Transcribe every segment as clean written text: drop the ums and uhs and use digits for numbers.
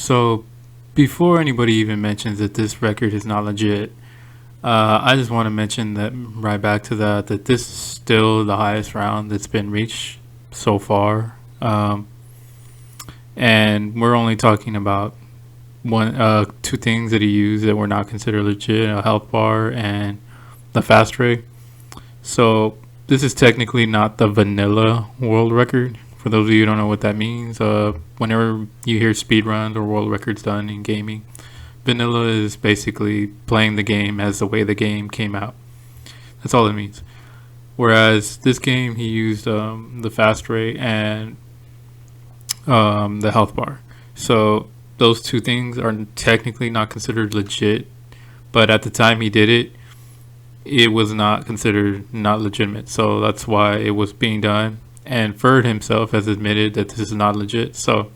So, before anybody even mentions that this record is not legit, I just want to mention that right back to that this is still the highest round that's been reached so far, and we're only talking about two things that he used that were not considered legit: a health bar and the fast rate. So this is technically not the vanilla world record. For those of you who don't know what that means, whenever you hear speed runs or world records done in gaming, vanilla is basically playing the game as the way the game came out. That's all it means. Whereas this game, he used the fast rate and the health bar. So those two things are technically not considered legit, but at the time he did it, it was not considered not legitimate. So that's why it was being done. And Ferd himself has admitted that this is not legit. So,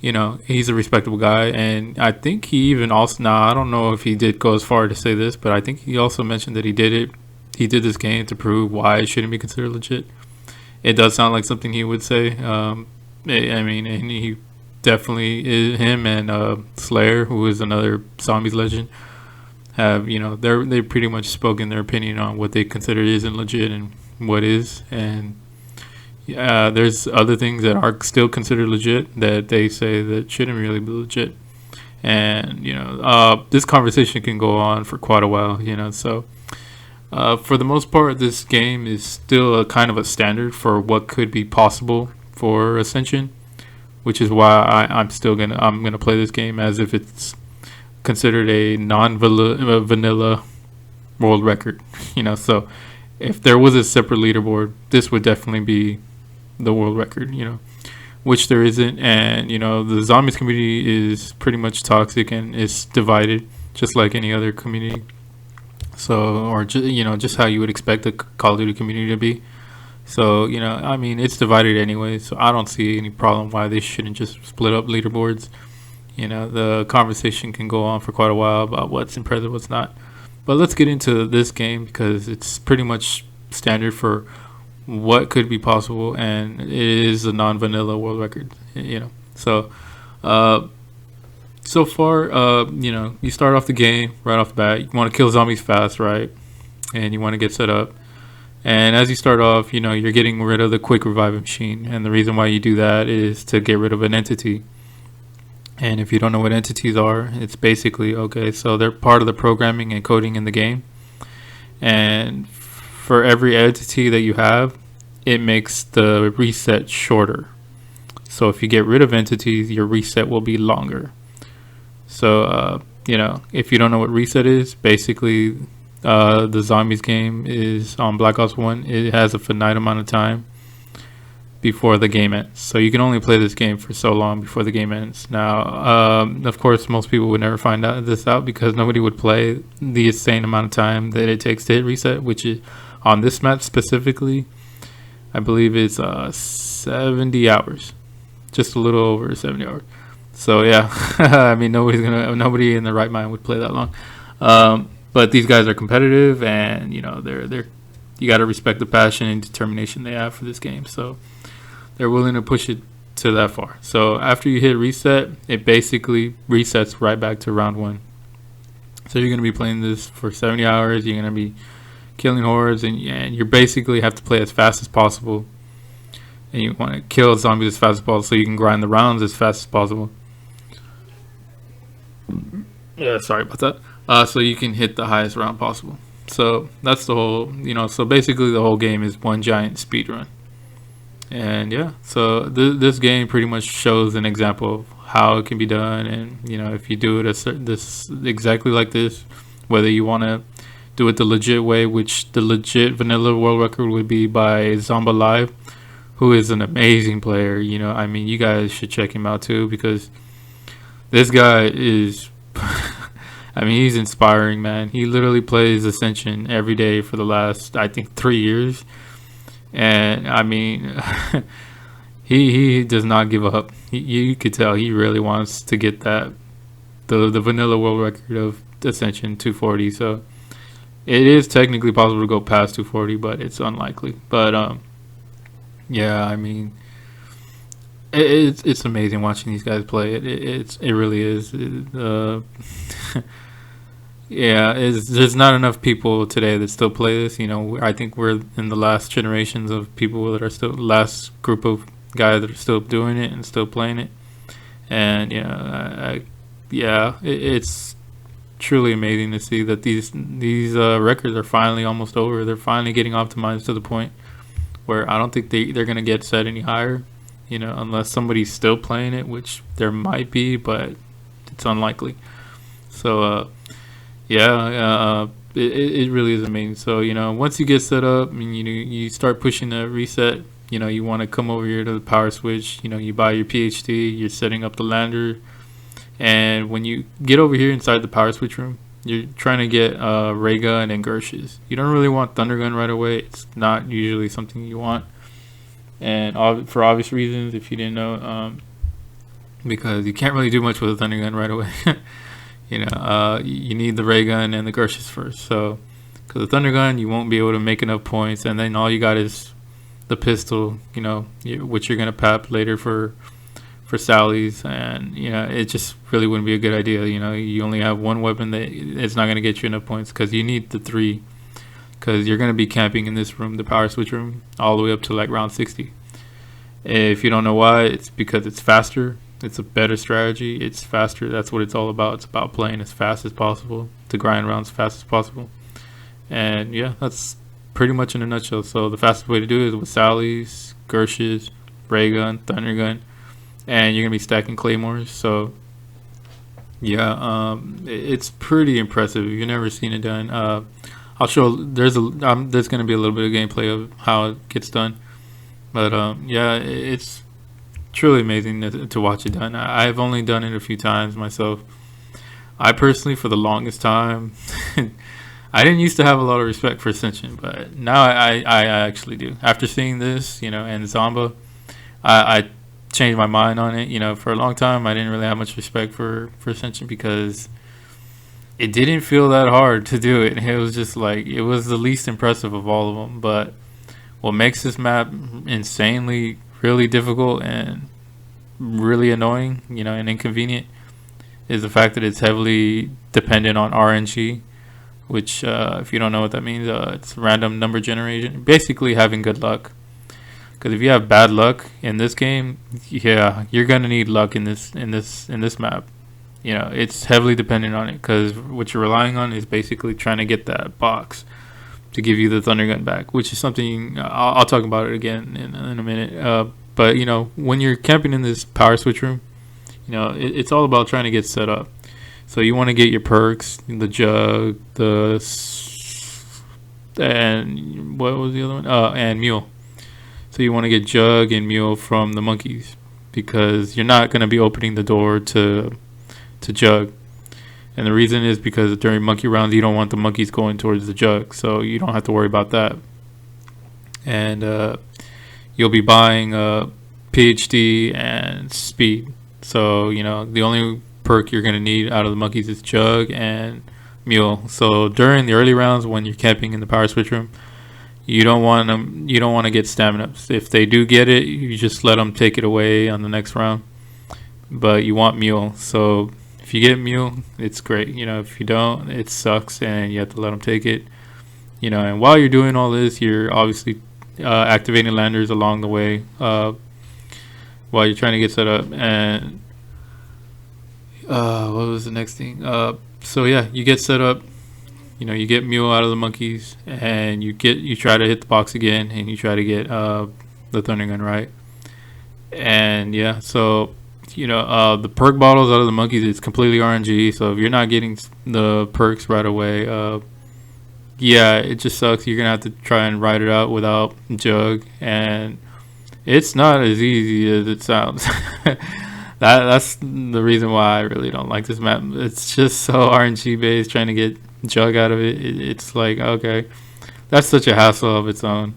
he's a respectable guy. And I think he even also, now I don't know if he did go as far to say this, but I think he also mentioned that he did it. He did this game to prove why it shouldn't be considered legit. It does sound like something he would say. And he definitely is, him and Slayer, who is another Zombies legend, have, they pretty much spoken their opinion on what they consider isn't legit and what is. And there's other things that are still considered legit that they say that shouldn't really be legit. And this conversation can go on for quite a while. So for the most part, this game is still a kind of a standard for what could be possible for Ascension, which is why I'm gonna play this game as if it's considered a non-vanilla world record. So if there was a separate leaderboard, this would definitely be the world record, which there isn't. And the zombies community is pretty much toxic and is divided just like any other community. So, or just how you would expect the Call of Duty community to be. So it's divided anyway, so I don't see any problem why they shouldn't just split up leaderboards. The conversation can go on for quite a while about what's impressive, what's not. But let's get into this game because it's pretty much standard for what could be possible, and it is a non-vanilla world record. So so far, you start off the game right off the bat. You want to kill zombies fast, right? And you want to get set up. And as you start off, you're getting rid of the quick revive machine, and the reason why you do that is to get rid of an entity. And if you don't know what entities are, it's basically, so they're part of the programming and coding in the game. And for every entity that you have, it makes the reset shorter. So if you get rid of entities, your reset will be longer. So, if you don't know what reset is, basically the zombies game is on Black Ops 1. It has a finite amount of time before the game ends. So you can only play this game for so long before the game ends. Now, of course, most people would never find this out because nobody would play the insane amount of time that it takes to hit reset, which is on this match specifically, I believe it's 70 hours, just a little over 70 hours. So yeah, nobody in their right mind would play that long. But these guys are competitive, and they're you got to respect the passion and determination they have for this game. So they're willing to push it to that far. So after you hit reset, it basically resets right back to round one. So you're going to be playing this for 70 hours. You're going to be killing hordes, and you basically have to play as fast as possible. And you want to kill zombies as fast as possible so you can grind the rounds as fast as possible. Yeah, sorry about that. So you can hit the highest round possible. So that's the whole, so basically the whole game is one giant speed run. And yeah, so this game pretty much shows an example of how it can be done. And, if you do it this exactly like this, whether you want to do it the legit way, which the legit vanilla world record would be by Zomba Live, who is an amazing player. You guys should check him out too, because this guy is he's inspiring, man. He literally plays Ascension every day for the last, I think, 3 years. And he does not give up. You could tell he really wants to get the vanilla world record of Ascension 240. So it is technically possible to go past 240, but it's unlikely. But yeah, It's amazing watching these guys play. It really is. Yeah, there's not enough people today that still play this. You know, I think we're in the last generations of people that are still last group of guys that are still doing it and still playing it. And yeah, it's truly amazing to see that these records are finally almost over. They're finally getting optimized to the point where I don't think they're gonna get set any higher. You know, unless somebody's still playing it, which there might be, but it's unlikely. So yeah, it really is amazing. So you know, once you get set up and you start pushing the reset, you know, you want to come over here to the power switch. You know, you buy your PhD, you're setting up the lander, and when you get over here inside the power switch room, you're trying to get ray gun and Gershes. You don't really want thunder gun right away. It's not usually something you want, and for obvious reasons, if you didn't know, because you can't really do much with a thunder gun right away. You know, you need the ray gun and the Gershes first. So, because the thunder gun, you won't be able to make enough points, and then all you got is the pistol. You know, which you're gonna pap later for Sally's, and you know, it just really wouldn't be a good idea. You know, you only have one weapon that it's not gonna get you enough points because you need the three. Because you're gonna be camping in this room, the power switch room, all the way up to like round 60. If you don't know why, it's because it's faster. It's a better strategy. It's faster. That's what it's all about. It's about playing as fast as possible to grind around as fast as possible. And yeah, that's pretty much in a nutshell. So the fastest way to do it is with Sally's, Gershes, ray gun, thunder gun, and you're gonna be stacking claymores. So yeah, it's pretty impressive. If you've never seen it done, I'll show. There's gonna be a little bit of gameplay of how it gets done. But yeah, it's truly amazing to watch it done. I've only done it a few times myself. I personally, for the longest time, I didn't used to have a lot of respect for Ascension, but now I actually do. After seeing this, you know, and Zomba, I changed my mind on it. You know, for a long time, I didn't really have much respect for Ascension because it didn't feel that hard to do it. It was just like, it was the least impressive of all of them. But what makes this map insanely really difficult and really annoying, you know, and inconvenient is the fact that it's heavily dependent on RNG, which if you don't know what that means, it's random number generation. Basically having good luck. Because if you have bad luck in this game, yeah, you're gonna need luck in this map. You know, it's heavily dependent on it because what you're relying on is basically trying to get that box to give you the thunder gun back, which is something I'll talk about it again in a minute. But you know, when you're camping in this power switch room, you know, it's all about trying to get set up. So you want to get your perks, the jug, and what was the other one? And mule. So you want to get jug and mule from the monkeys because you're not going to be opening the door to jug. And the reason is because during monkey rounds, you don't want the monkeys going towards the jug, so you don't have to worry about that. And you'll be buying PhD and speed. So, you know, the only perk you're going to need out of the monkeys is jug and mule. So during the early rounds when you're camping in the power switch room, you don't want to get stamina ups. If they do get it, you just let them take it away on the next round. But you want mule. So if you get mule, it's great. You know, if you don't, it sucks and you have to let them take it. You know, and while you're doing all this, you're obviously activating landers along the way while you're trying to get set up. And what was the next thing? So yeah, you get set up. You know, you get mule out of the monkeys, and you try to hit the box again, and you try to get the thunder gun right. And yeah, so you know, the perk bottles out of the monkeys, it's completely RNG. So if you're not getting the perks right away, yeah, it just sucks. You're gonna have to try and ride it out without jug, and it's not as easy as it sounds. That's the reason why I really don't like this map. It's just so RNG based, trying to get jug out of it. It's like, okay, that's such a hassle of its own.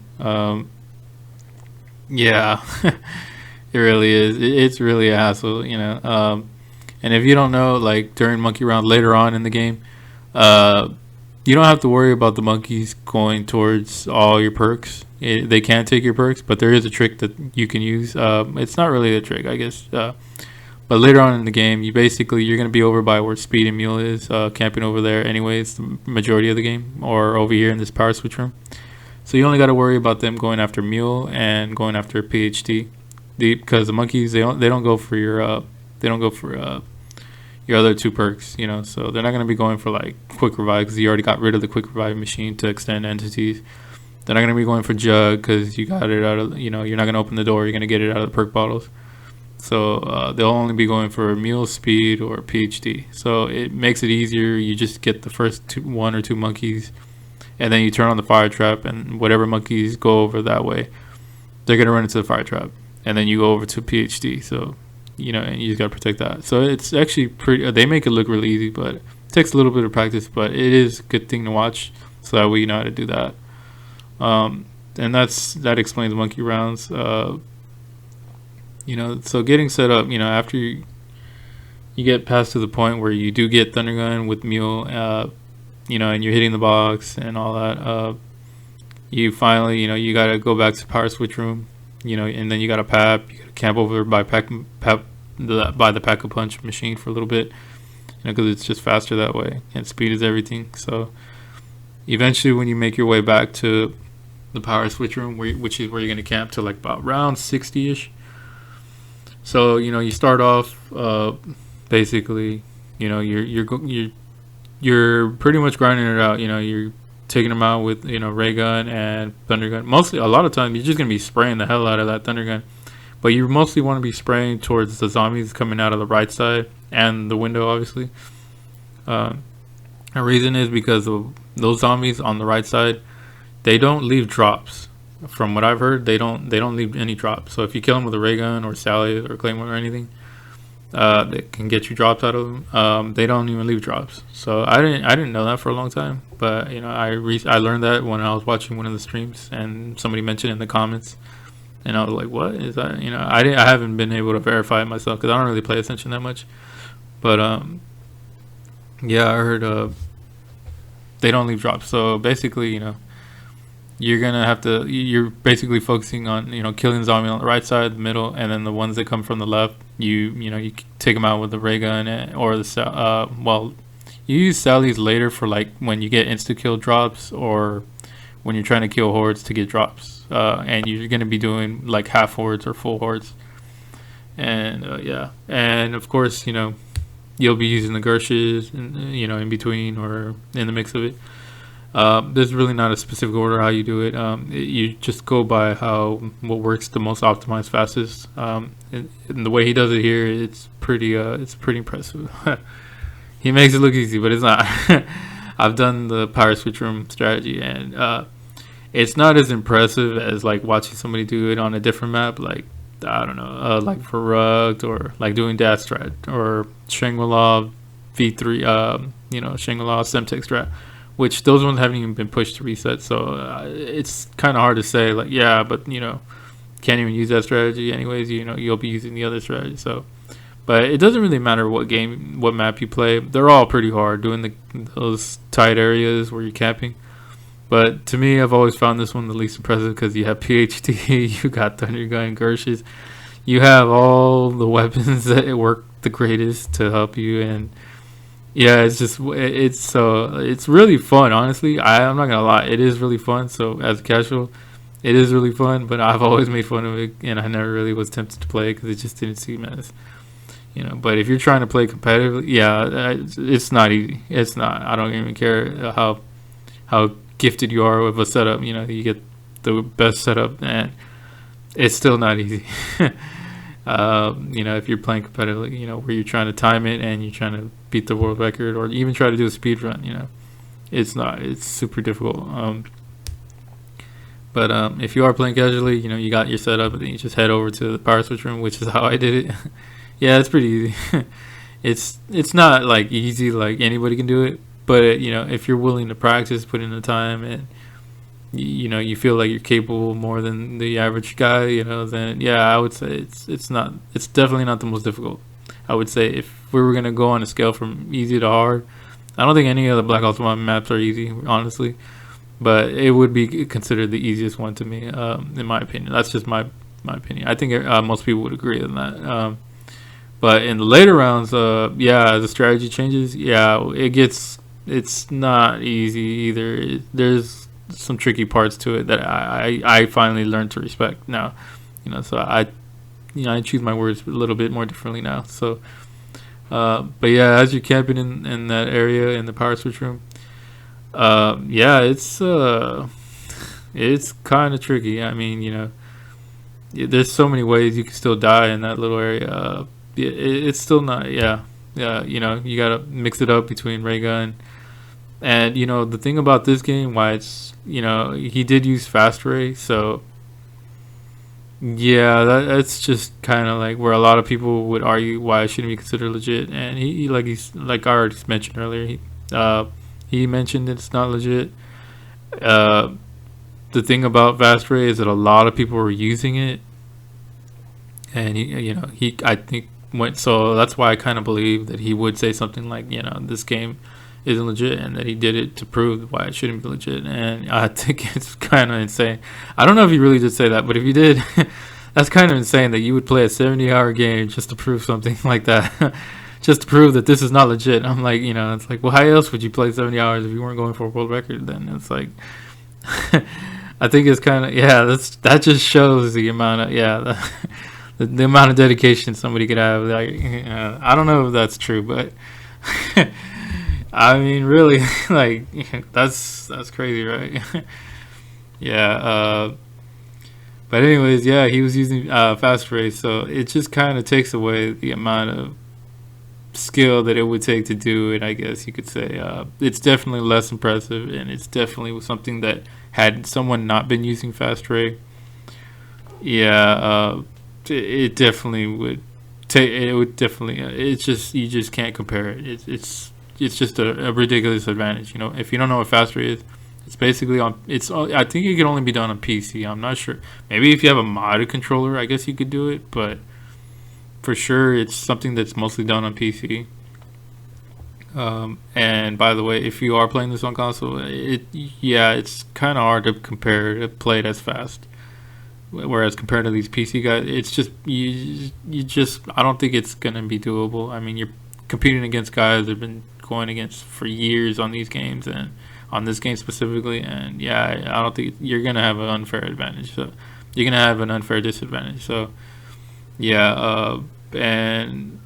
Yeah. It really is. It's really a hassle, you know. And if you don't know, like during monkey round later on in the game, you don't have to worry about the monkeys going towards all your perks. they can take your perks, but there is a trick that you can use. It's not really a trick, I guess. But later on in the game, you're gonna be over by where Speed and Mule is, camping over there. Anyways, the majority of the game, or over here in this power switch room. So you only got to worry about them going after Mule and going after PhD, because the monkeys they don't go for your other two perks, so they're not going to be going for like quick revive because you already got rid of the quick revive machine to extend entities. They're not going to be going for jug because you got it out of, you're not going to open the door, you're going to get it out of the perk bottles. So they'll only be going for Mule, Speed, or PhD. So it makes it easier. You just get the first one or two monkeys, and then you turn on the fire trap, and whatever monkeys go over that way, they're going to run into the fire trap, and then you go over to PhD. So and you just gotta protect that. So it's actually pretty. They make it look really easy, but it takes a little bit of practice. But it is a good thing to watch, so that way you know how to do that. And that explains monkey rounds. So getting set up. After you get past to the point where you do get Thunder Gun with Mule, and you're hitting the box and all that. You finally, you gotta go back to power switch room. And then you got a pap. You got to camp over by the pack-a-punch machine for a little bit, because it's just faster that way, and speed is everything. So eventually, when you make your way back to the power switch room, which is where you're gonna camp to like about round 60ish. So you start off basically, you're pretty much grinding it out. You're taking them out with ray gun and thunder gun. Mostly, a lot of times, you're just gonna be spraying the hell out of that thunder gun, but you mostly want to be spraying towards the zombies coming out of the right side and the window, obviously. The reason is because of those zombies on the right side, they don't leave drops. From what I've heard, they don't leave any drops. So if you kill them with a ray gun or Sally or Claymore or anything, that can get you drops out of them. They don't even leave drops. So I didn't know that for a long time, but I learned that when I was watching one of the streams and somebody mentioned it in the comments, and I was like, what is that? I haven't been able to verify it myself because I don't really play Ascension that much, but yeah, I heard they don't leave drops. So basically, you're basically focusing on killing the zombie on the right side, the middle, and then the ones that come from the left, you take them out with the ray gun or the you use Sally's later for like when you get insta kill drops or when you're trying to kill hordes to get drops, and you're gonna be doing like half hordes or full hordes, and yeah, and of course you'll be using the Gershes in between or in the mix of it. There's really not a specific order how you do it. You just go by what works the most optimized fastest. And the way he does it here, it's pretty impressive. He makes it look easy, but it's not. I've done the power switch room strategy, and it's not as impressive as like watching somebody do it on a different map, like I don't know, like for Rugged or like doing Dad Strat or Shangri-La V3, Shangri-La Semtex Strat. Which those ones haven't even been pushed to reset, so it's kind of hard to say like, yeah, but can't even use that strategy anyways. You'll be using the other strategy. So, but it doesn't really matter what map you play. They're all pretty hard doing those tight areas where you're camping. But to me, I've always found this one the least impressive because you have PhD, you got Thunder Gun, Gershes, you have all the weapons that work the greatest to help you. And yeah, it's really fun, honestly. I'm not gonna lie, it is really fun. So as a casual, it is really fun, but I've always made fun of it, and I never really was tempted to play because it just didn't seem as, but if you're trying to play competitively, yeah, it's not easy. It's not. I don't even care how gifted you are with a setup. You get the best setup, and it's still not easy. If you're playing competitively, where you're trying to time it and you're trying to beat the world record or even try to do a speed run, it's super difficult. But if you are playing casually, you got your setup and then you just head over to the power switch room, which is how I did it. Yeah, it's pretty easy. It's not like easy, like anybody can do it, but if you're willing to practice, put in the time, and you feel like you're capable more than the average guy, then yeah, I would say it's definitely not the most difficult. I would say if we were gonna go on a scale from easy to hard, I don't think any of the Black Ops 1 maps are easy, honestly. but it would be considered the easiest one to me, in my opinion. That's just my opinion. I think most people would agree on that. But in the later rounds, yeah, as the strategy changes, yeah, it's not easy either. There's some tricky parts to it that I finally learned to respect now. So I choose my words a little bit more differently now. So, but yeah, as you're camping in that area in the power switch room, yeah, it's kind of tricky. I mean, there's so many ways you can still die in that little area. It's still not, yeah, yeah. You gotta mix it up between ray gun and the thing about this game, why it's he did use fast ray, so yeah, that's just kind of like where a lot of people would argue why it shouldn't be considered legit. And he's like I already mentioned earlier, he mentioned it's not legit. Uh, the thing about fast ray is that a lot of people were using it, and he I think went, so that's why I kind of believe that he would say something like this game isn't legit, and that he did it to prove why it shouldn't be legit. And I think it's kind of insane. I don't know if he really did say that, but if he did, that's kind of insane that you would play a 70-hour game just to prove something like that. Just to prove that this is not legit. I'm like, it's like, well, how else would you play 70 hours if you weren't going for a world record? Then it's like, I think it's kind of, yeah, that just shows the amount of, yeah, the amount of dedication somebody could have. Like, I don't know if that's true, but I mean, really, like, that's crazy, right? Yeah. But anyways, yeah, he was using fast race, so it just kind of takes away the amount of skill that it would take to do it. I guess you could say it's definitely less impressive, and it's definitely something that had someone not been using fast ray, yeah, it definitely would take. It would definitely. It's just you just can't compare it. It's just a ridiculous advantage. If you don't know what fast ray is, it's basically on. I think it can only be done on PC. I'm not sure. Maybe if you have a modded controller, I guess you could do it, but for sure, it's something that's mostly done on PC. And by the way, if you are playing this on console, it's kind of hard to compare to play it as fast. Whereas compared to these PC guys, it's just you just I don't think it's gonna be doable. I mean, you're competing against guys that have been going against for years on these games and on this game specifically, and yeah, I don't think you're gonna have an unfair advantage. So you're gonna have an unfair disadvantage. So yeah, and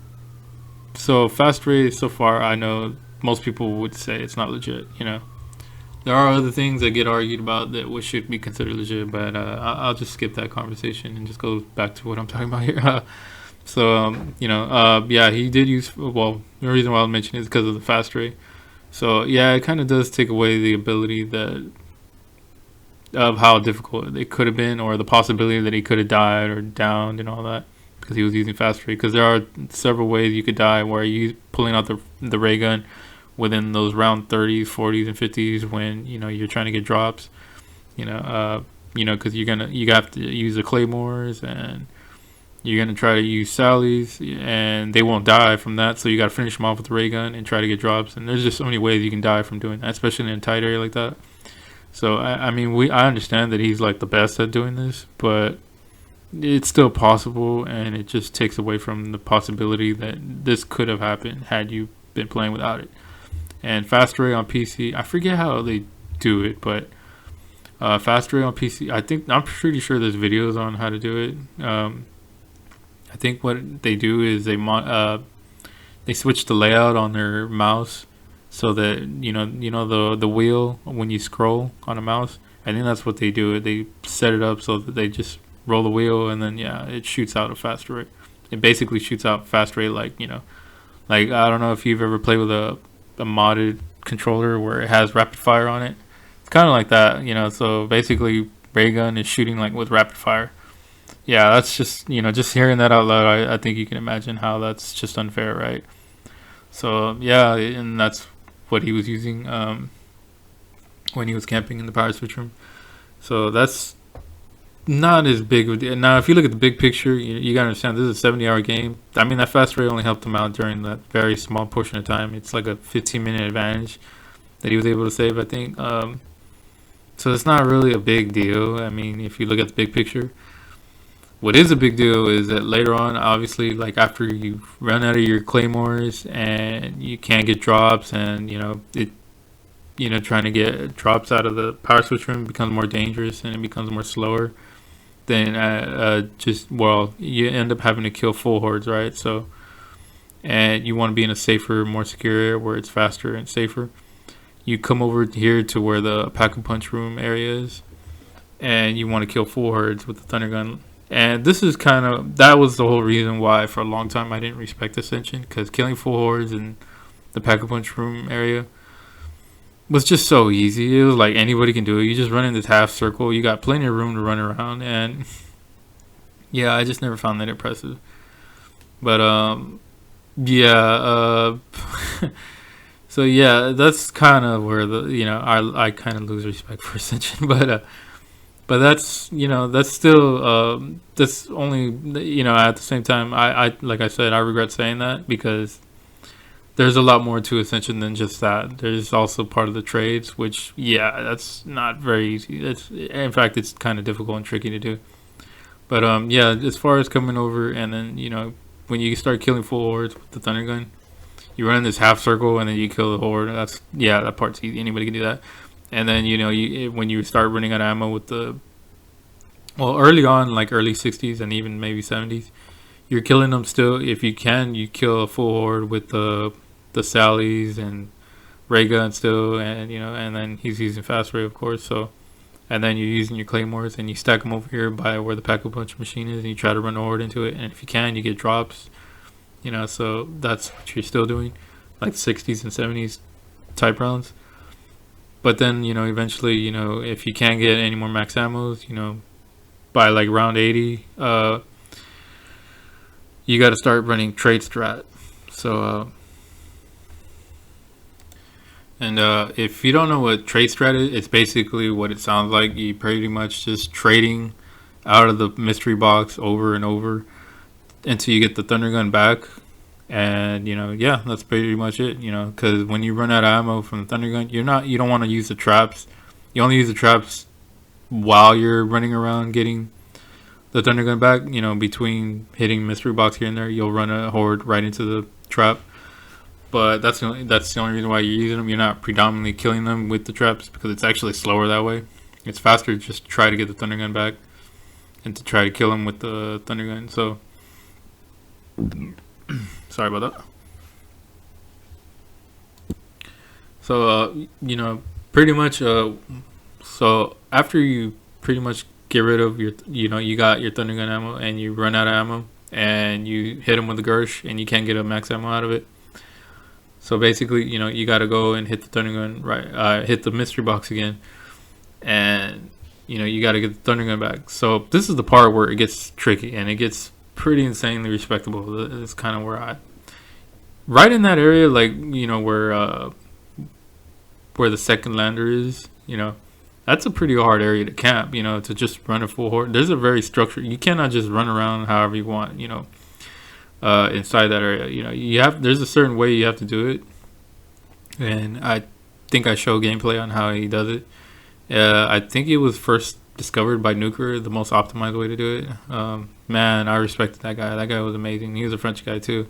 so fast ray so far, I know most people would say it's not legit. There are other things that get argued about that which should be considered legit, but I'll just skip that conversation and just go back to what I'm talking about here. So yeah, he did use. Well, the reason why I'll mention it is because of the fast ray. So yeah, it kind of does take away the ability that of how difficult it could have been, or the possibility that he could have died or downed and all that, because he was using fast ray. Because there are several ways you could die where you pulling out the ray gun within those round 30s, 40s, and 50s when you're trying to get drops. Because you have to use the claymores, and you're gonna try to use Sally's, and they won't die from that. So you got to finish them off with the ray gun and try to get drops. And there's just so many ways you can die from doing that, especially in a tight area like that. So I mean, I understand that he's like the best at doing this, but it's still possible, and it just takes away from the possibility that this could have happened had you been playing without it. And fast ray on PC, I forget how they do it, but fast ray on PC, I'm pretty sure there's videos on how to do it. I think what they do is they switch the layout on their mouse so that the wheel when you scroll on a mouse. I think that's what they do. They set it up so that they just roll the wheel, and then yeah, it shoots out a fast ray. It basically shoots out fast ray, like like I don't know if you've ever played with a modded controller where it has rapid fire on it. It's kind of like that, so basically ray gun is shooting like with rapid fire. Yeah, that's just just hearing that out loud, I think you can imagine how that's just unfair, right? So yeah, and that's what he was using when he was camping in the power switch room. So that's not as big of a deal. Now, if you look at the big picture, you gotta understand this is a 70-hour game. I mean, that fast ray only helped him out during that very small portion of time. It's like a 15-minute advantage that he was able to save, I think. So it's not really a big deal. I mean, if you look at the big picture, what is a big deal is that later on, obviously, like after you run out of your claymores and you can't get drops, and trying to get drops out of the power switch room becomes more dangerous and it becomes more slower. Then you end up having to kill full hordes, right? So, and you want to be in a safer, more secure area where it's faster and safer. You come over here to where the pack and punch room area is, and you want to kill full herds with the thunder gun. And this is that was the whole reason why for a long time I didn't respect Ascension, because killing full hordes in the pack and punch room area was just so easy. It was like anybody can do it. You just run in this half circle. You got plenty of room to run around, and yeah, I just never found that impressive. But yeah. So yeah, that's kind of where I kind of lose respect for Ascension, but that's still that's only at the same time I like I said, I regret saying that, because there's a lot more to Ascension than just that. There's also part of the trades, which that's not very easy. In fact, it's kind of difficult and tricky to do. But yeah, as far as coming over and then when you start killing full hordes with the thunder gun, you run in this half circle and then you kill the horde. That part's easy. Anybody can do that. And then when you start running out of ammo with early on, like early 60s and even maybe 70s, you're killing them still. If you can, you kill a full horde with the Sallies and ray gun still, and then he's using fast ray, of course. So, and then you're using your claymores and you stack them over here by where the pack a punch machine is, and you try to run a horde into it. And if you can, you get drops. So that's what you're still doing, like 60s and 70s type rounds. But then, eventually, if you can't get any more max ammos, by like round 80, you got to start running trade strat. So, if you don't know what trade strat is, it's basically what it sounds like. You pretty much just trading out of the mystery box over and over until you get the thunder gun back. And that's pretty much it. Because when you run out of ammo from the thunder gun, you don't want to use the traps. You only use the traps while you're running around getting the thunder gun back. Between hitting mystery box here and there, you'll run a horde right into the trap. But that's the only reason why you're using them. You're not predominantly killing them with the traps, because it's actually slower that way. It's faster to just try to get the thunder gun back and to try to kill them with the thunder gun. So sorry about that. So pretty much so after you pretty much get rid of your you got your thunder gun ammo and you run out of ammo and you hit them with the Gersh and you can't get a max ammo out of it. So basically, you got to go and hit the thunder gun, right? Hit the mystery box again, and you got to get the thunder gun back. So this is the part where it gets tricky and it gets pretty insanely respectable. It's kind of where right in that area, like where the second lander is. That's a pretty hard area to camp. To just run a full horde. There's a very structured. You cannot just run around however you want. Inside that area, there's a certain way you have to do it, and I think I show gameplay on how he does it. I think it was first discovered by Nuker, the most optimized way to do it. Man, I respected that guy. That guy was amazing. He was a French guy too,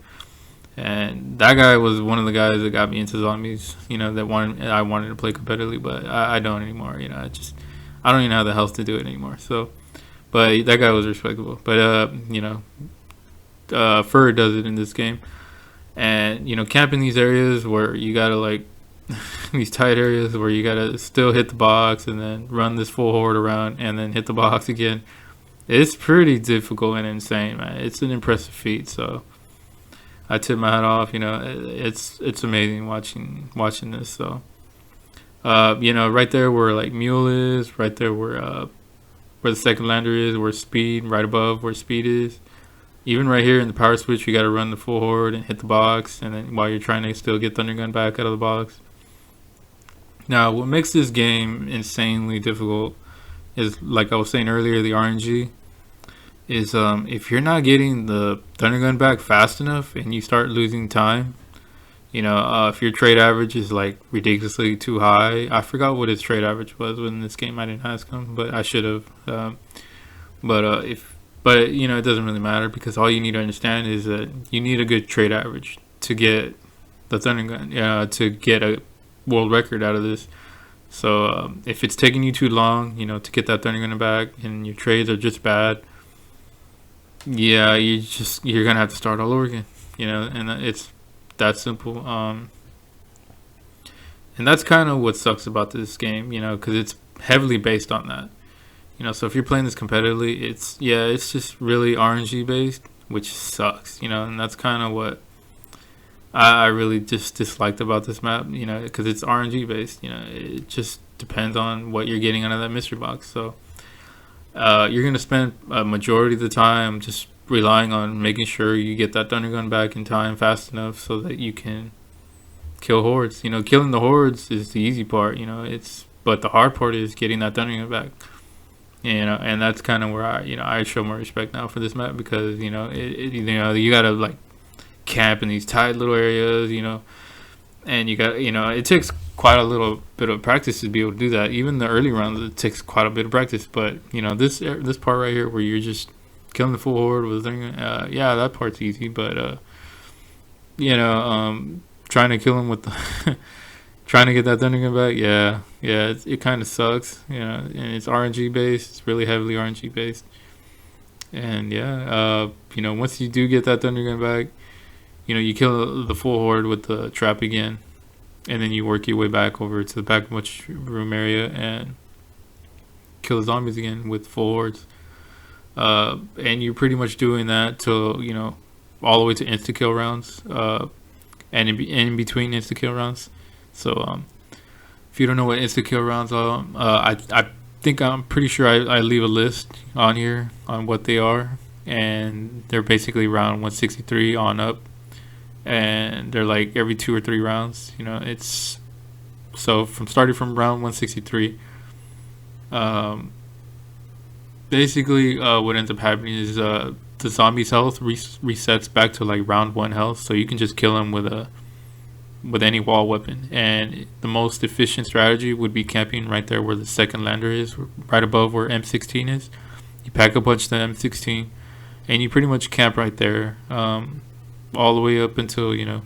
and that guy was one of the guys that got me into zombies. That I wanted to play competitively, but I don't anymore. I don't even have the health to do it anymore. So, but that guy was respectable. But Fur does it in this game, and camping these areas where you gotta like these tight areas where you gotta still hit the box and then run this full horde around and then hit the box again. It's pretty difficult and insane, man. It's an impressive feat. So I tip my hat off. It's amazing watching this. So right there where like Mule is, right there where the second lander is, where speed, right above where speed is. Even right here in the power switch, you got to run the full horde and hit the box, and then while you're trying to still get thunder gun back out of the box. Now, what makes this game insanely difficult is, like I was saying earlier, the RNG is if you're not getting the thunder gun back fast enough and you start losing time, If your trade average is like ridiculously too high, I forgot what his trade average was in this game. I didn't ask him, but I should have. But it doesn't really matter because all you need to understand is that you need a good trade average to get the Thunder Gun, to get a world record out of this. So if it's taking you too long, to get that Thunder Gun back, and your trades are just bad, yeah, you're gonna have to start all over again. And it's that simple. And that's kind of what sucks about this game, because it's heavily based on that. So if you're playing this competitively, it's just really RNG based, which sucks, and that's kind of what I really just disliked about this map, because it's RNG based. It just depends on what you're getting out of that mystery box. So you're gonna spend a majority of the time just relying on making sure you get that Thunder Gun back in time fast enough so that you can kill hordes. Killing the hordes is the easy part. But the hard part is getting that Thunder Gun back. And that's kind of where I show more respect now for this map, because you gotta like camp in these tight little areas, and you got it takes quite a little bit of practice to be able to do that. Even the early rounds, it takes quite a bit of practice. But this part right here where you're just killing the full horde with a thing, that part's easy. But trying to kill him with the trying to get that Thunder Gun back, it kind of sucks, and it's RNG based. It's really heavily RNG based, and once you do get that Thunder Gun back, you kill the full horde with the trap again, and then you work your way back over to the back much room area and kill the zombies again with full hordes, and you're pretty much doing that till all the way to insta kill rounds, and in between insta kill rounds. So if you don't know what insta kill rounds are, I'm pretty sure I leave a list on here on what they are, and they're basically round 163 on up, and they're like every 2 or 3 rounds. It's so starting from round 163. Basically, what ends up happening is the zombie's health resets back to like round 1 health, so you can just kill him with any wall weapon. And the most efficient strategy would be camping right there where the second lander is, right above where M16 is. You pack a bunch of the M16 and you pretty much camp right there, all the way up until the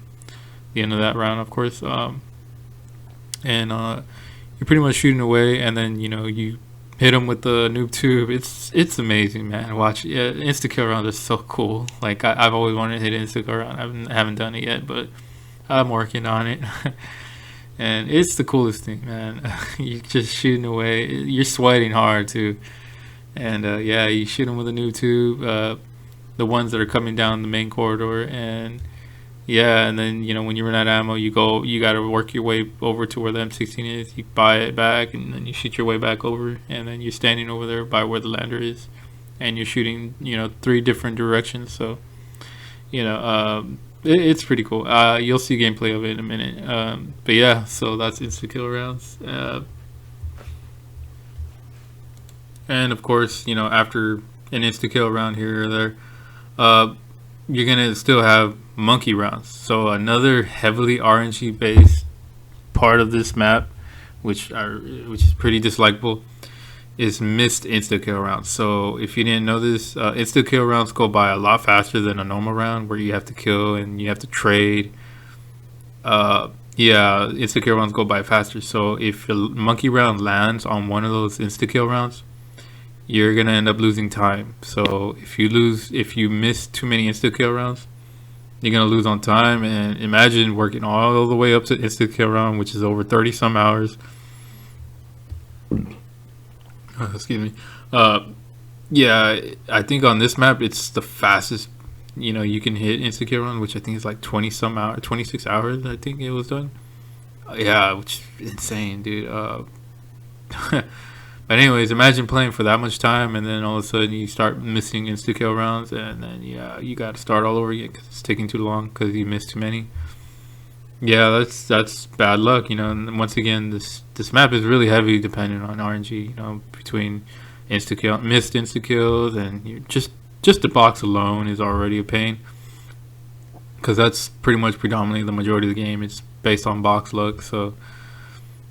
end of that round, of course. And you're pretty much shooting away, and then you hit them with the noob tube. It's amazing, man. Watch, insta kill round is so cool. Like I've always wanted to hit insta kill round. I haven't done it yet, but I'm working on it. And it's the coolest thing, man. You just shooting away. You're sweating hard too. And you shoot them with a noob tube. The ones that are coming down the main corridor, and then when you run out of ammo, you got to work your way over to where the M16 is. You buy it back, and then you shoot your way back over, and then you're standing over there by where the lander is, and you're shooting 3 different directions. So it's pretty cool. You'll see gameplay of it in a minute. But so that's insta kill rounds. And of course, after an insta kill round here or there, you're gonna still have monkey rounds. So another heavily RNG based part of this map, which is pretty dislikable, is missed insta kill rounds. So if you didn't know this, insta kill rounds go by a lot faster than a normal round where you have to kill and you have to trade. Insta kill rounds go by faster. So if a monkey round lands on one of those insta kill rounds, you're gonna end up losing time. So if you miss too many insta kill rounds, you're gonna lose on time. And imagine working all the way up to insta kill round, which is over 30 some hours. Excuse me. I think on this map it's the fastest you can hit insta kill round, which I think is like 20 some hours, 26 hours I think it was done. Which is insane, dude. But anyways, imagine playing for that much time, and then all of a sudden you start missing insta kill rounds, and then you got to start all over again because it's taking too long because you missed too many. That's bad luck, And once again, this map is really heavy dependent on RNG, between missed insta kills, and just the box alone is already a pain. because that's pretty much predominantly the majority of the game. It's based on box luck. So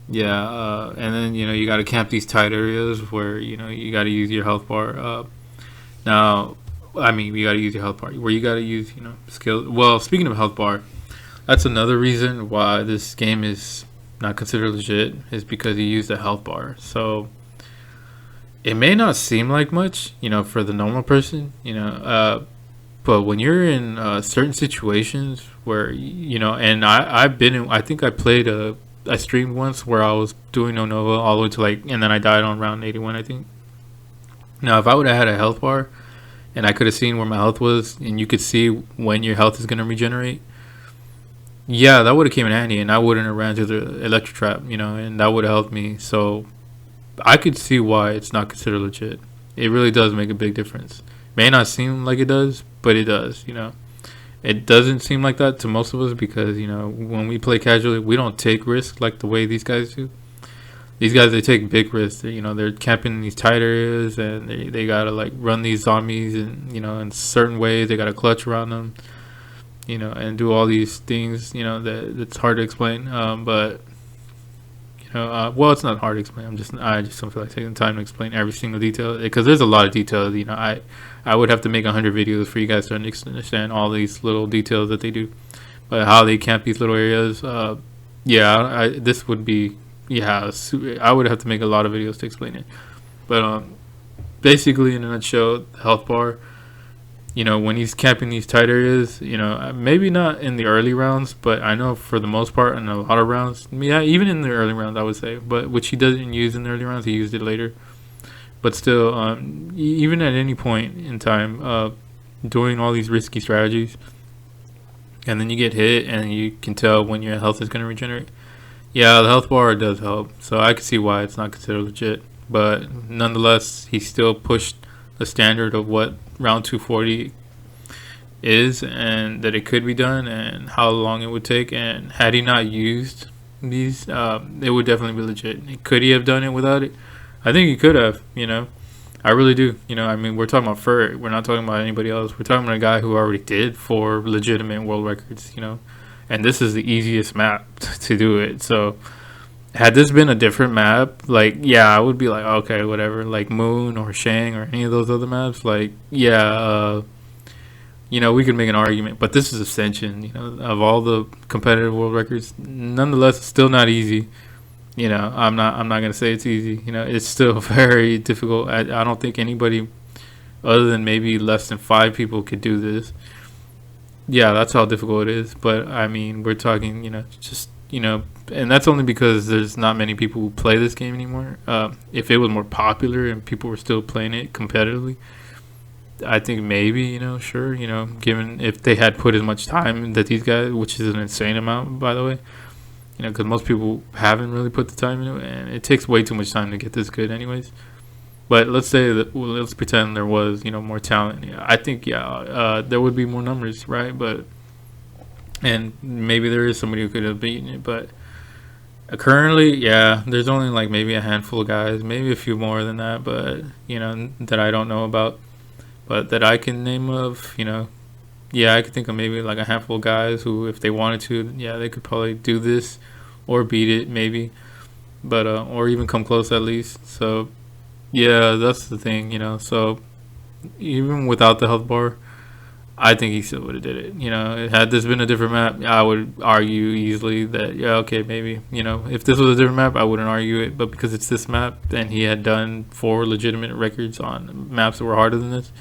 yeah, and then you got to camp these tight areas where you got to use your health bar. Now, I mean, you got to use your health bar where you got to use skill. Well, speaking of health bar, that's another reason why this game is not considered legit, is because you use the health bar. So it may not seem like much, for the normal person, but when you're in certain situations where and I've been in, I think I streamed once where I was doing no Nova all the way to and then I died on round 81, I think. Now, if I would have had a health bar and I could have seen where my health was, and you could see when your health is going to regenerate, yeah, that would have came in handy, and I wouldn't have ran to the electro trap, and that would have helped me. So I could see why it's not considered legit. It really does make a big difference. May not seem like it does, but it does. It doesn't seem like that to most of us because when we play casually, we don't take risks like the way these guys do. These guys, they take big risks. They're camping in these tight areas, and they gotta run these zombies, and in certain ways they gotta clutch around them. And do all these things, that it's hard to explain. But well, it's not hard to explain. I just don't feel like taking the time to explain every single detail because there's a lot of details. I would have to make 100 videos for you guys to understand all these little details that they do, but how they camp these little areas. This would be I would have to make a lot of videos to explain it. But basically, in a nutshell, the health bar. When he's camping these tight areas, maybe not in the early rounds, but I know for the most part in a lot of rounds, yeah, even in the early rounds, I would say, but which he doesn't use in the early rounds, he used it later. But still, even at any point in time, doing all these risky strategies, and then you get hit, and you can tell when your health is going to regenerate. Yeah, the health bar does help, so I can see why it's not considered legit. But nonetheless, he still pushed the standard of what round 240 is, and that it could be done, and how long it would take. And had he not used these, it would definitely be legit. Could he have done it without it? I think he could have. I really do. I mean, we're talking about Fur. We're not talking about anybody else. We're talking about a guy who already did 4 legitimate world records. And this is the easiest map to do it. So had this been a different map, I would be like, okay, whatever, like Moon or Shang or any of those other maps, we could make an argument. But this is Ascension, of all the competitive world records, nonetheless, it's still not easy. I'm not gonna say it's easy. It's still very difficult. I don't think anybody, other than maybe less than 5 people, could do this. Yeah, that's how difficult it is. But I mean, we're talking, and that's only because there's not many people who play this game anymore. If it was more popular and people were still playing it competitively, I think maybe, sure, given if they had put as much time that these guys, which is an insane amount, by the way, because most people haven't really put the time into it, and it takes way too much time to get this good anyways. But let's say that, let's pretend there was, more talent. I think, there would be more numbers, right? And maybe there is somebody who could have beaten it, but currently, there's only maybe a handful of guys, maybe a few more than that, but that I don't know about, but that I can name of. I could think of maybe a handful of guys who, if they wanted to, they could probably do this or beat it, maybe, but or even come close at least. So that's the thing. So even without the health bar, I think he still would have did it. Had this been a different map, I would argue easily that, okay, maybe, if this was a different map, I wouldn't argue it. But because it's this map, and he had done 4 legitimate records on maps that were harder than this,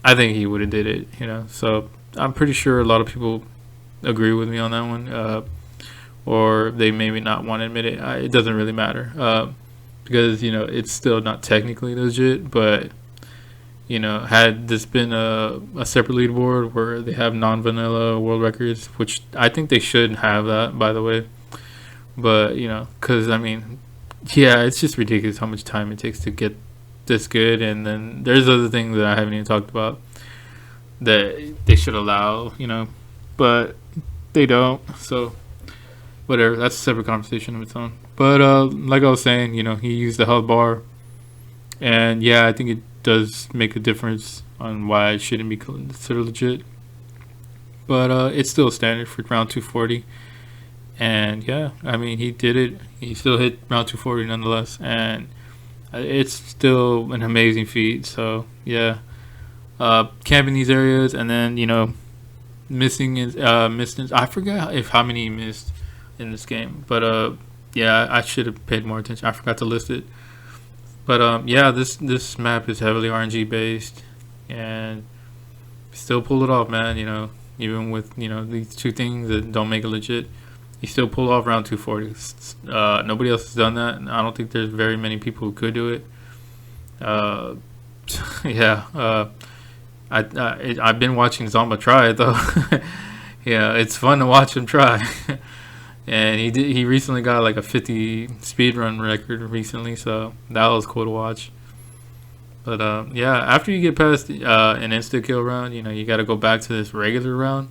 I think he would have did it, So I'm pretty sure a lot of people agree with me on that one. Or they maybe not want to admit it. It doesn't really matter. Because, it's still not technically legit, but had this been a separate leaderboard where they have non-vanilla world records, which I think they should have that, by the way. But, because, I mean, it's just ridiculous how much time it takes to get this good. And then there's other things that I haven't even talked about that they should allow, but they don't. So, whatever. That's a separate conversation of its own. But, like I was saying, he used the health bar. And, I think it does make a difference on why it shouldn't be considered legit. but it's still standard for round 240. And yeah, I mean, he did it. He still hit round 240 nonetheless, and it's still an amazing feat. So yeah, camping these areas, and then missing is missed. I forgot if how many he missed in this game, but yeah, I should have paid more attention. I forgot to list it. But yeah, this map is heavily RNG based, and still pull it off, man. Even with these two things that don't make it legit, you still pull off round 240. Nobody else has done that, and I don't think there's very many people who could do it. Uh, yeah, I've been watching Zomba try it though. Yeah, it's fun to watch him try. And he recently got like a 50 speedrun record recently, so that was cool to watch. But yeah, after you get past an insta kill round, you got to go back to this regular round,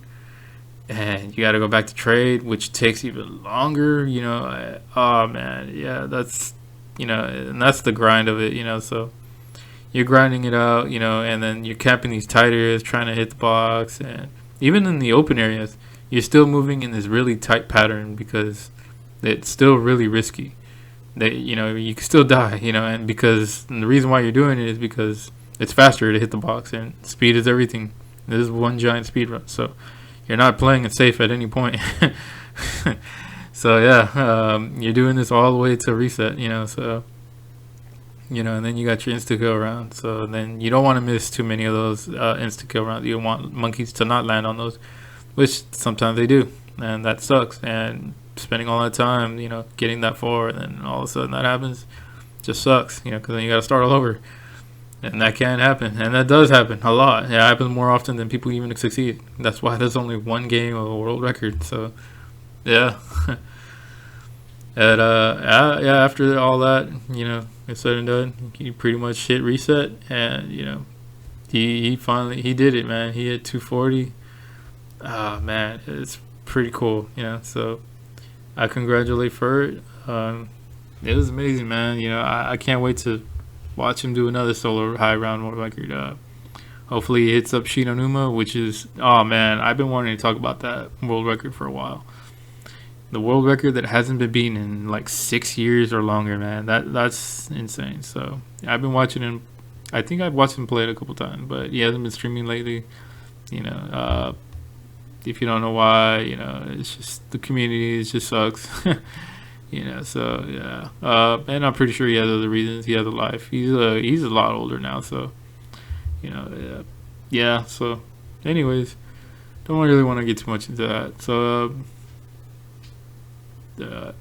and you got to go back to trade, which takes even longer. Oh man, yeah, that's and that's the grind of it. So you're grinding it out, and then you're camping these tight areas, trying to hit the box, and even in the open areas, you're still moving in this really tight pattern because it's still really risky. That you can still die, and the reason why you're doing it is because it's faster to hit the box, and speed is everything. This is one giant speed run, so you're not playing it safe at any point. So yeah, you're doing this all the way to reset, so and then you got your insta kill round. So then you don't want to miss too many of those insta kill rounds. You don't want monkeys to not land on those, which sometimes they do, and that sucks. And spending all that time, getting that far, and then all of a sudden that happens, just sucks, because then you got to start all over, and that can happen, and that does happen a lot. It happens more often than people even succeed. That's why there's only one game of a world record. So yeah. And yeah, after all that, it's said and done, he pretty much hit reset, and he finally did it, man. He hit 240. Ah, man, it's pretty cool, so I congratulate Ferd. It was amazing, man. I can't wait to watch him do another solo high round world record. Hopefully he hits up Shinonuma, which is, oh man, I've been wanting to talk about that world record for a while. The world record that hasn't been beaten in like 6 years or longer, man. That's insane. So I've been watching him. I think I've watched him play it a couple times, but he hasn't been streaming lately. If you don't know why, it's just the community just sucks. So yeah. And I'm pretty sure he has other reasons. He has a life. He's a lot older now, so yeah. So anyways, don't really want to get too much into that. So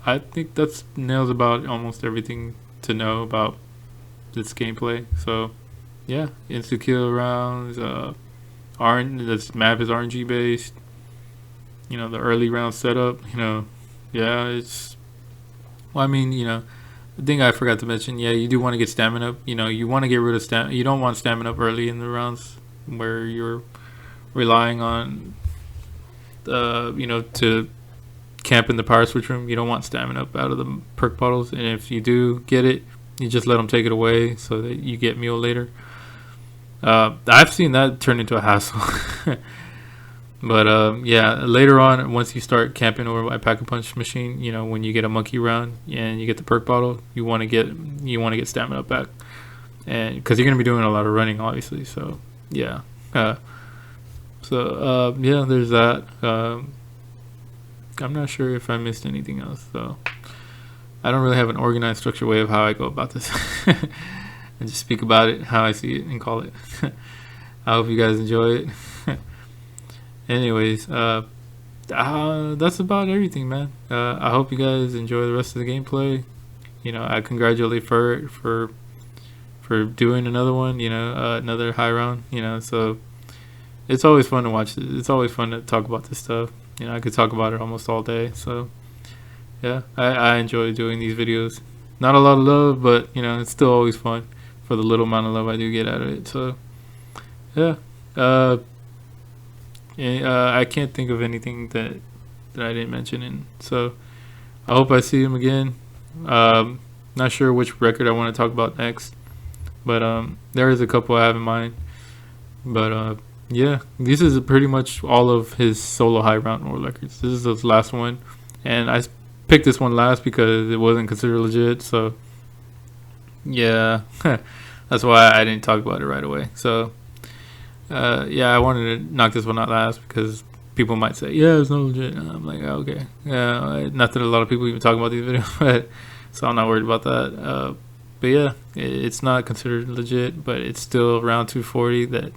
I think that's nails about almost everything to know about this gameplay. So yeah, insta kill rounds. This map is RNG based. The early round setup. Yeah, it's. Well, I mean, the thing I forgot to mention. Yeah, you do want to get stamina up. You want to get rid of stamina. You don't want stamina up early in the rounds where you're relying on, to camp in the power switch room. You don't want stamina up out of the perk bottles, and if you do get it, you just let them take it away so that you get meal later. I've seen that turn into a hassle. But yeah, later on, once you start camping over by Pack-a-Punch machine, when you get a monkey round and you get the perk bottle, you want to get stamina up back, and because you're gonna be doing a lot of running, obviously. So yeah, yeah, there's that. I'm not sure if I missed anything else, though. I don't really have an organized, structured way of how I go about this. I just speak about it how I see it and call it. I hope you guys enjoy it. Anyways, that's about everything, man. I hope you guys enjoy the rest of the gameplay. I congratulate Ferd for doing another one. Another high round. So it's always fun to watch. It's always fun to talk about this stuff. I could talk about it almost all day. So yeah, I enjoy doing these videos. Not a lot of love, but it's still always fun for the little amount of love I do get out of it. So yeah, I can't think of anything that I didn't mention. And so I hope I see him again. Not sure which record I want to talk about next, but there is a couple I have in mind. But Yeah, this is pretty much all of his solo high round world records. This is his last one, and picked this one last because it wasn't considered legit. So yeah, that's why I didn't talk about it right away. So yeah, I wanted to knock this one out last because people might say, yeah, it's not legit. And I'm like, oh, okay, yeah. Not that a lot of people even talk about these videos, but so I'm not worried about that. But yeah, it's not considered legit, but it's still around 240. That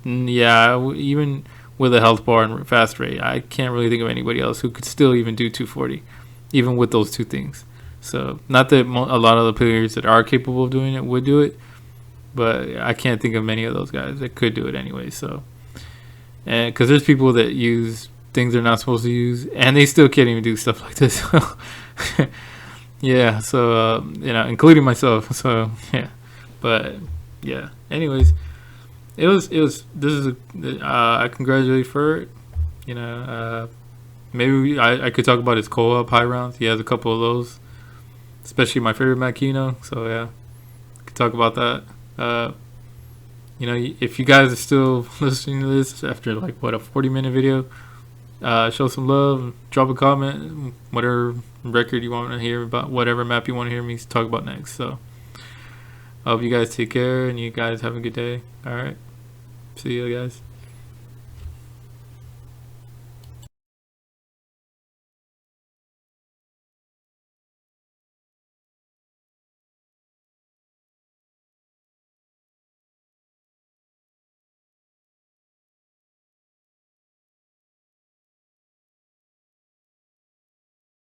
yeah, even with a health bar and fast rate, I can't really think of anybody else who could still even do 240, even with those two things. So not that a lot of the players that are capable of doing it would do it, but I can't think of many of those guys that could do it anyway. So, and because there's people that use things they're not supposed to use, and they still can't even do stuff like this. Yeah, so including myself. So yeah, but yeah. Anyways, it was. This is I congratulate for it. You know, maybe I could talk about his co-op high rounds. He has a couple of those, especially my favorite Makino. So yeah, could talk about that. If you guys are still listening to this after like what a 40-minute video, show some love, drop a comment, whatever record you want to hear about, whatever map you want to hear me talk about next. So I hope you guys take care and you guys have a good day. All right, see you guys.